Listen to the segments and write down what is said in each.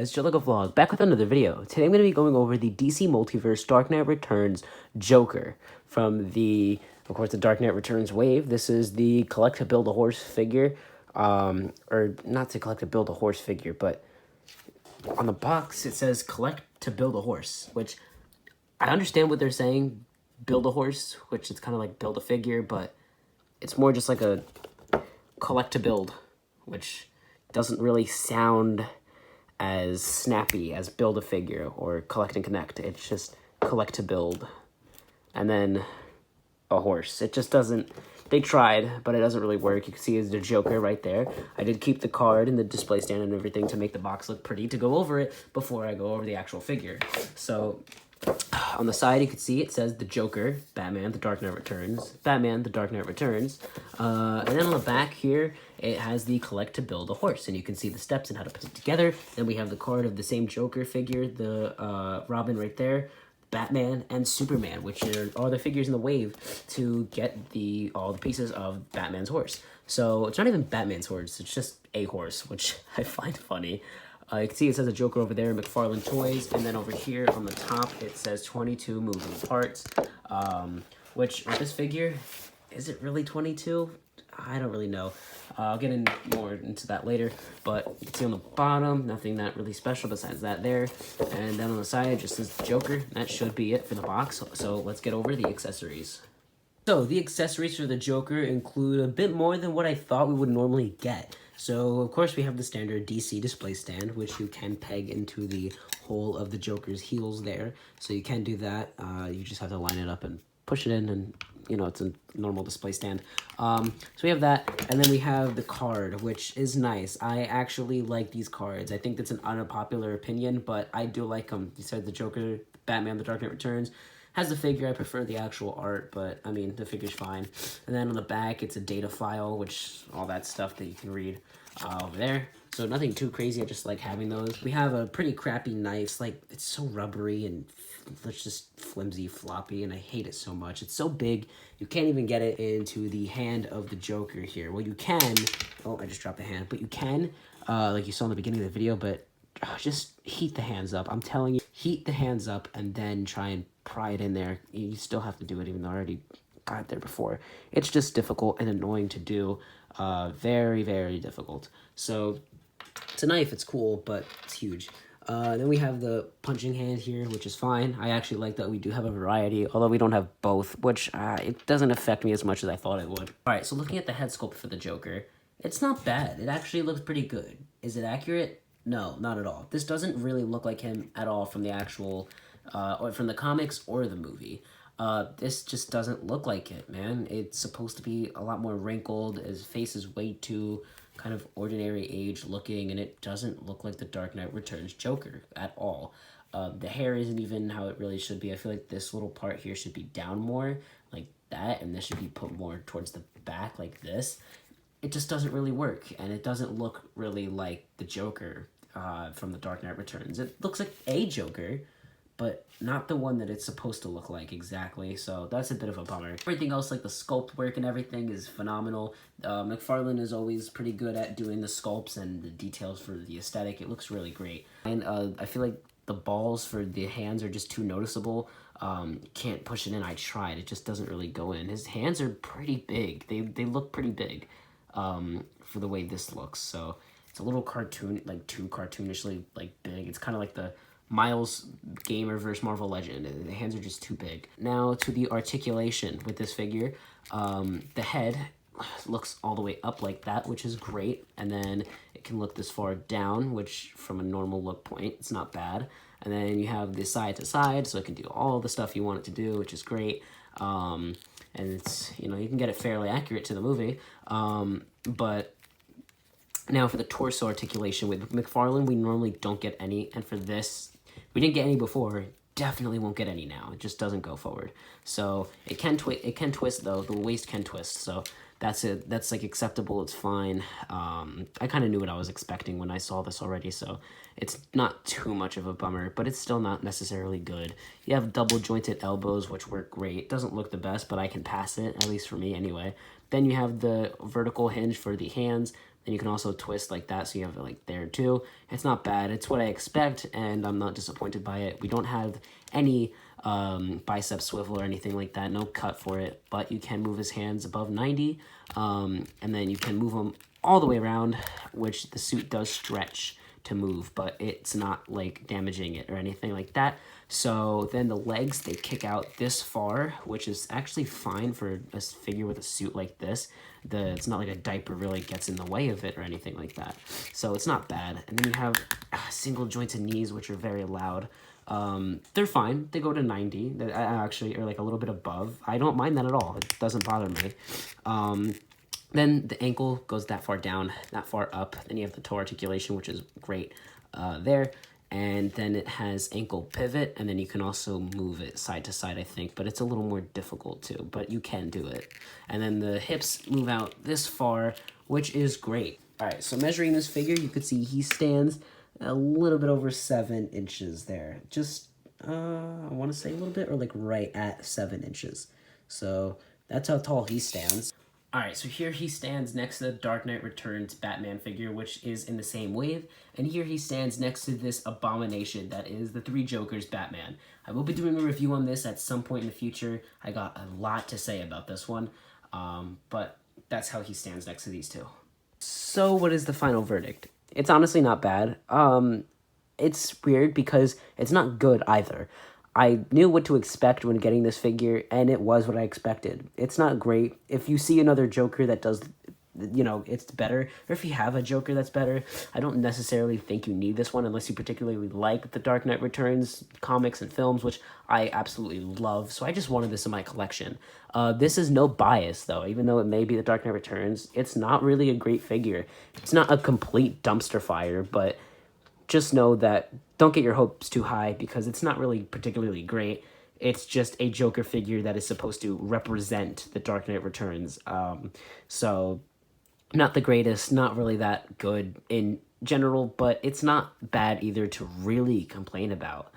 It's just like a vlog, back with another video. Today I'm going to be going over the DC Multiverse Dark Knight Returns Joker from of course, the Dark Knight Returns wave. This is the collect to build a horse figure, or not to collect to build a horse figure, but on the box it says collect to build a horse, which I understand what they're saying, build a horse, which is kind of like build a figure, but it's more just like a collect to build, which doesn't really sound as snappy as build a figure or collect and connect. It's just collect to build and then a horse. It just doesn't, they tried, but it doesn't really work. You can see it's the Joker right there. I did keep the card and the display stand and everything to make the box look pretty to go over it before I go over the actual figure. So on the side, you can see it says the Joker, Batman, The Dark Knight Returns, Batman, The Dark Knight Returns. And then on the back here, it has the collect to build a horse, and you can see the steps and how to put it together. Then we have the card of the same Joker figure, the Robin right there, Batman, and Superman, which are all the figures in the wave to get all the pieces of Batman's horse. So it's not even Batman's horse, it's just a horse, which I find funny. You can see it says a Joker over there, MCFarlane Toys, and then over here on the top it says 22 moving parts, which with this figure, is it really 22? I don't really know. I'll get more into that later, but you can see on the bottom, nothing that really special besides that there, and then on the side it just says Joker. That should be it for the box, so let's get over the accessories. So the accessories for the Joker include a bit more than what I thought we would normally get. So, of course, we have the standard DC display stand, which you can peg into the hole of the Joker's heels there. So you can do that. You just have to line it up and push it in, and, you know, it's a normal display stand. So we have that, and then we have the card, which is nice. I actually like these cards. I think that's an unpopular opinion, but I do like them. You said the Joker, Batman, The Dark Knight Returns. Has the figure. I prefer the actual art, but I mean, the figure's fine. And then on the back, it's a data file, which all that stuff that you can read over there. So nothing too crazy. I just like having those. We have a pretty crappy knife. It's so rubbery and it's just flimsy, floppy, and I hate it so much. It's so big, you can't even get it into the hand of the Joker here. Well, you can. Oh, I just dropped the hand. But you can, like you saw in the beginning of the video, but just heat the hands up. I'm telling you, heat the hands up and then try and pry it in there. You still have to do it, even though I already got it there before. It's just difficult and annoying to do. Very, very difficult. So it's a knife. It's cool, but it's huge. Then we have the punching hand here, which is fine. I actually like that we do have a variety, although we don't have both, which it doesn't affect me as much as I thought it would. All right, so looking at the head sculpt for the Joker, it's not bad. It actually looks pretty good. Is it accurate? No, not at all. This doesn't really look like him at all from the actual, or from the comics or the movie. This just doesn't look like it, man. It's supposed to be a lot more wrinkled. His face is way too kind of ordinary age looking, and it doesn't look like the Dark Knight Returns Joker at all. The hair isn't even how it really should be. I feel like this little part here should be down more, like that, and this should be put more towards the back, like this. It just doesn't really work, and it doesn't look really like the Joker from the Dark Knight Returns. It looks like a Joker, but not the one that it's supposed to look like exactly, so that's a bit of a bummer. Everything else, like the sculpt work and everything, is phenomenal. MCFarlane is always pretty good at doing the sculpts and the details for the aesthetic. It looks really great. And I feel like the balls for the hands are just too noticeable. Can't push it in. I tried. It just doesn't really go in. His hands are pretty big. They look pretty big for the way this looks, so it's a little cartoon, like too cartoonishly big. It's kind of like the Miles Gamer versus Marvel Legend. The hands are just too big. Now to the articulation with this figure. The head looks all the way up like that, which is great, and then it can look this far down, which from a normal look point, it's not bad. And then you have the side to side, so it can do all the stuff you want it to do, which is great. And it's, you know, you can get it fairly accurate to the movie. But now for the torso articulation with MCFarlane, we normally don't get any, and for this, we didn't get any before, definitely won't get any now. It just doesn't go forward. So it can twist though. The waist can twist, so that's it. That's like acceptable. It's fine. I kind of knew what I was expecting when I saw this already, so it's not too much of a bummer, but it's still not necessarily good. You have double jointed elbows, which work great. Doesn't look the best, but I can pass it, at least for me anyway. Then you have the vertical hinge for the hands. and you can also twist like that, so you have it like there too. It's not bad. It's what I expect, and I'm not disappointed by it. We don't have any bicep swivel or anything like that, no cut for it, but you can move his hands above 90, and then you can move them all the way around, which the suit does stretch to move, but it's not like damaging it or anything like that. So then the legs, they kick out this far, which is actually fine for a figure with a suit like this. It's not like a diaper really gets in the way of it or anything like that. So it's not bad. And then you have single jointed knees, which are very loud. They're fine. They go to 90. They actually are like a little bit above. I don't mind that at all. It doesn't bother me. Then the ankle goes that far down, that far up. Then you have the toe articulation, which is great there. And then it has ankle pivot, and then you can also move it side to side, I think. But it's a little more difficult too, but you can do it. And then the hips move out this far, which is great. All right, so measuring this figure, you could see he stands a little bit over 7 inches there. Just, I want to say a little bit, or like right at 7 inches. So that's how tall he stands. Alright, so here he stands next to the Dark Knight Returns Batman figure, which is in the same wave, and here he stands next to this abomination that is the Three Jokers Batman. I will be doing a review on this at some point in the future. I got a lot to say about this one, but that's how he stands next to these two. So what is the final verdict? It's honestly not bad. It's weird because it's not good either. I knew what to expect when getting this figure, and it was what I expected. It's not great. If you see another Joker that does, you know, it's better, or if you have a Joker that's better, I don't necessarily think you need this one unless you particularly like the Dark Knight Returns comics and films, which I absolutely love, so I just wanted this in my collection. This is no bias, though. Even though it may be the Dark Knight Returns, it's not really a great figure. It's not a complete dumpster fire, but just know that don't get your hopes too high because it's not really particularly great. It's just a Joker figure that is supposed to represent the Dark Knight Returns. So not the greatest, not really that good in general, but it's not bad either to really complain about.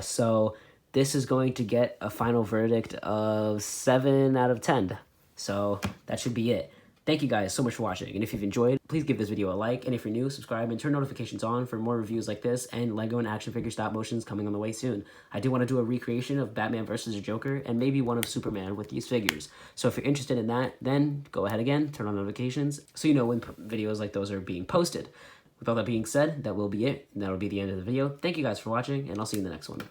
So this is going to get a final verdict of 7 out of 10. So that should be it. Thank you guys so much for watching, and if you've enjoyed, please give this video a like, and if you're new, subscribe and turn notifications on for more reviews like this and Lego and action figure stop motions coming on the way soon. I do want to do a recreation of Batman versus the Joker and maybe one of Superman with these figures. So if you're interested in that, then go ahead again, turn on notifications so you know when videos like those are being posted. With all that being said, that will be it, and that'll be the end of the video. Thank you guys for watching, and I'll see you in the next one.